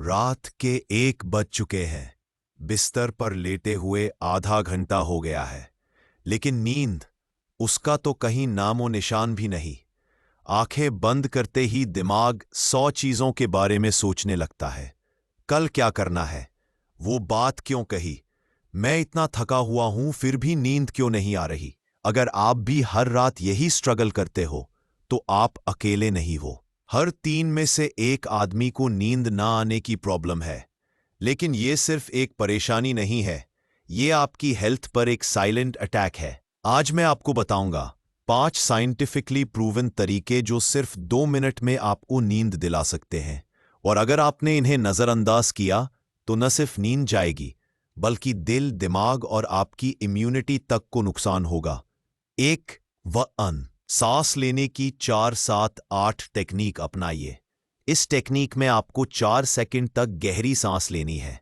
रात के 1 बज चुके हैं। बिस्तर पर लेटे हुए आधा घंटा हो गया है, लेकिन नींद, उसका तो कहीं नामो निशान भी नहीं। आंखें बंद करते ही दिमाग 100 चीजों के बारे में सोचने लगता है। कल क्या करना है, वो बात क्यों कही, मैं इतना थका हुआ हूं फिर भी नींद क्यों नहीं आ रही। अगर आप भी हर रात यही स्ट्रगल करते हो तो आप अकेले नहीं हो। हर 3 में से एक आदमी को नींद ना आने की प्रॉब्लम है। लेकिन ये सिर्फ एक परेशानी नहीं है, ये आपकी हेल्थ पर एक साइलेंट अटैक है। आज मैं आपको बताऊंगा 5 साइंटिफिकली प्रूवन तरीके जो सिर्फ 2 मिनट में आपको नींद दिला सकते हैं। और अगर आपने इन्हें नजरअंदाज किया तो न सिर्फ नींद जाएगी, बल्कि दिल, दिमाग और आपकी इम्यूनिटी तक को नुकसान होगा। एक सांस लेने की 4-7-8 टेक्निक अपनाइए। इस टेक्निक में आपको 4 सेकंड तक गहरी सांस लेनी है,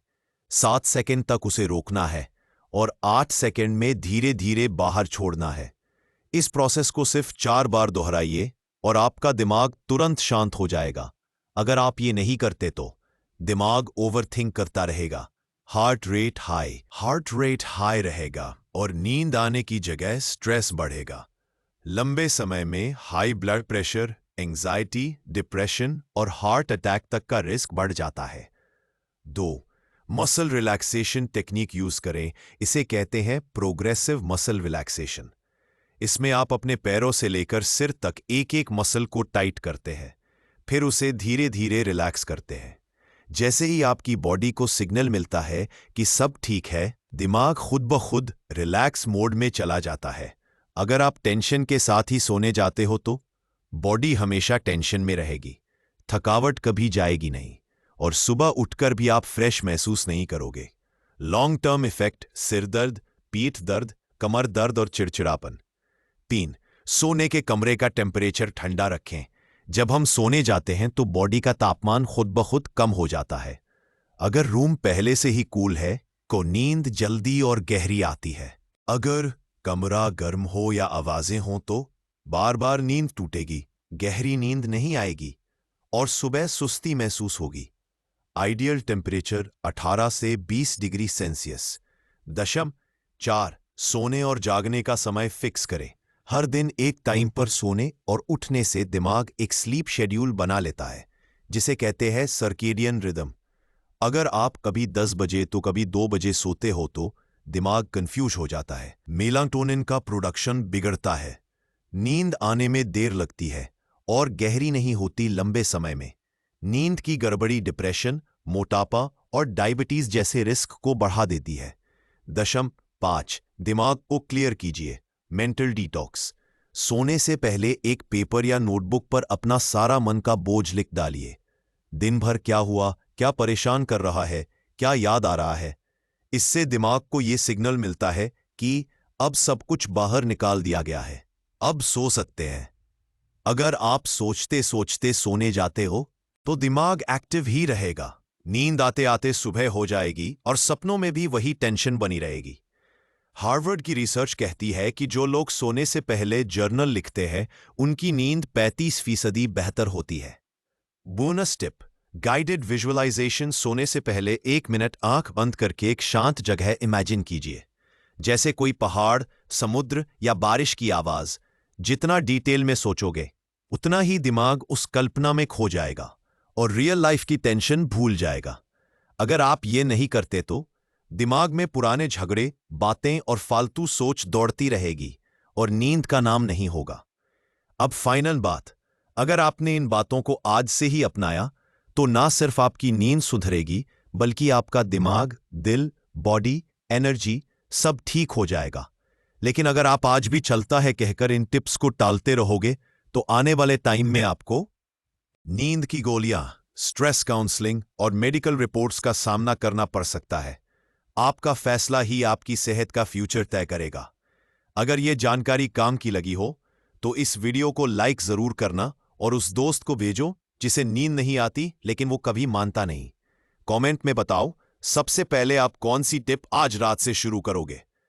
7 सेकंड तक उसे रोकना है और 8 सेकंड में धीरे धीरे बाहर छोड़ना है। इस प्रोसेस को सिर्फ 4 बार दोहराइए और आपका दिमाग तुरंत शांत हो जाएगा। अगर आप ये नहीं करते तो दिमाग ओवरथिंक करता रहेगा, हार्ट रेट हाई रहेगा और नींद आने की जगह स्ट्रेस बढ़ेगा। लंबे समय में high blood pressure, anxiety, depression और हार्ट अटैक तक का रिस्क बढ़ जाता है। 2. मसल रिलैक्सेशन टेक्निक यूज करें। इसे कहते हैं प्रोग्रेसिव मसल रिलैक्सेशन। इसमें आप अपने पैरों से लेकर सिर तक एक एक मसल को टाइट करते हैं, फिर उसे धीरे धीरे रिलैक्स करते हैं। जैसे ही आपकी बॉडी को सिग्नल मिलता है कि सब ठीक है, दिमाग खुद ब खुद रिलैक्स मोड में चला जाता है। अगर आप टेंशन के साथ ही सोने जाते हो तो बॉडी हमेशा टेंशन में रहेगी, थकावट कभी जाएगी नहीं और सुबह उठकर भी आप फ्रेश महसूस नहीं करोगे। लॉन्ग टर्म इफेक्ट: सिर दर्द, पीठ दर्द, कमर दर्द और चिड़चिड़ापन। 3. सोने के कमरे का टेम्परेचर ठंडा रखें। जब हम सोने जाते हैं तो बॉडी का तापमान खुद ब खुद कम हो जाता है। अगर रूम पहले से ही कूल है तो नींद जल्दी और गहरी आती है। अगर कमरा गर्म हो या आवाजें हों तो बार बार नींद टूटेगी, गहरी नींद नहीं आएगी और सुबह सुस्ती महसूस होगी। आइडियल टेम्परेचर 18 से 20 डिग्री सेल्सियस। 4. सोने और जागने का समय फिक्स करें। हर दिन एक टाइम पर सोने और उठने से दिमाग एक स्लीप शेड्यूल बना लेता है, जिसे कहते हैं सर्केडियन रिदम। अगर आप कभी 10 बजे तो कभी 2 बजे सोते हो तो दिमाग कंफ्यूज हो जाता है, मेलाटोनिन का प्रोडक्शन बिगड़ता है, नींद आने में देर लगती है और गहरी नहीं होती लंबे समय में। नींद की गड़बड़ी डिप्रेशन, मोटापा और डायबिटीज जैसे रिस्क को बढ़ा देती है। 5. दिमाग को क्लियर कीजिए। Mental detox. सोने से पहले एक पेपर या नोटबुक पर अपना सारा मन का बोझ लिख डालिए। दिन भर क्या हुआ, क्या परेशान कर रहा है, क्या याद आ रहा है। इससे दिमाग को यह सिग्नल मिलता है कि अब सब कुछ बाहर निकाल दिया गया है, अब सो सकते हैं। अगर आप सोचते सोचते सोने जाते हो तो दिमाग एक्टिव ही रहेगा, नींद आते आते सुबह हो जाएगी और सपनों में भी वही टेंशन बनी रहेगी। हार्वर्ड की रिसर्च कहती है कि जो लोग सोने से पहले जर्नल लिखते हैं उनकी नींद 35% बेहतर होती है। Bonus tip: guided visualisation. सोने से पहले 1 मिनट आंख बंद करके एक शांत जगह इमेजिन कीजिए, जैसे कोई पहाड़, समुद्र या बारिश की आवाज। जितना डिटेल में सोचोगे उतना ही दिमाग उस कल्पना में खो जाएगा और रियल लाइफ की टेंशन भूल जाएगा। अगर आप ये नहीं करते तो दिमाग में पुराने झगड़े, बातें और फालतू सोच दौड़ती रहेगी और नींद का नाम नहीं होगा। अब फाइनल बात: अगर आपने इन बातों को आज से ही अपनाया तो ना सिर्फ आपकी नींद सुधरेगी, बल्कि आपका दिमाग, दिल, बॉडी, एनर्जी सब ठीक हो जाएगा। लेकिन अगर आप आज भी चलता है कहकर इन टिप्स को टालते रहोगे तो आने वाले टाइम में आपको नींद की गोलियां, स्ट्रेस काउंसलिंग और मेडिकल रिपोर्ट्स का सामना करना पड़ सकता है। आपका फैसला ही आपकी सेहत का फ्यूचर तय करेगा। अगर यह जानकारी काम की लगी हो तो इस वीडियो को लाइक जरूर करना और उस दोस्त को भेजो जिसे नींद नहीं आती लेकिन वो कभी मानता नहीं। कमेंट में बताओ सबसे पहले आप कौन सी टिप आज रात से शुरू करोगे।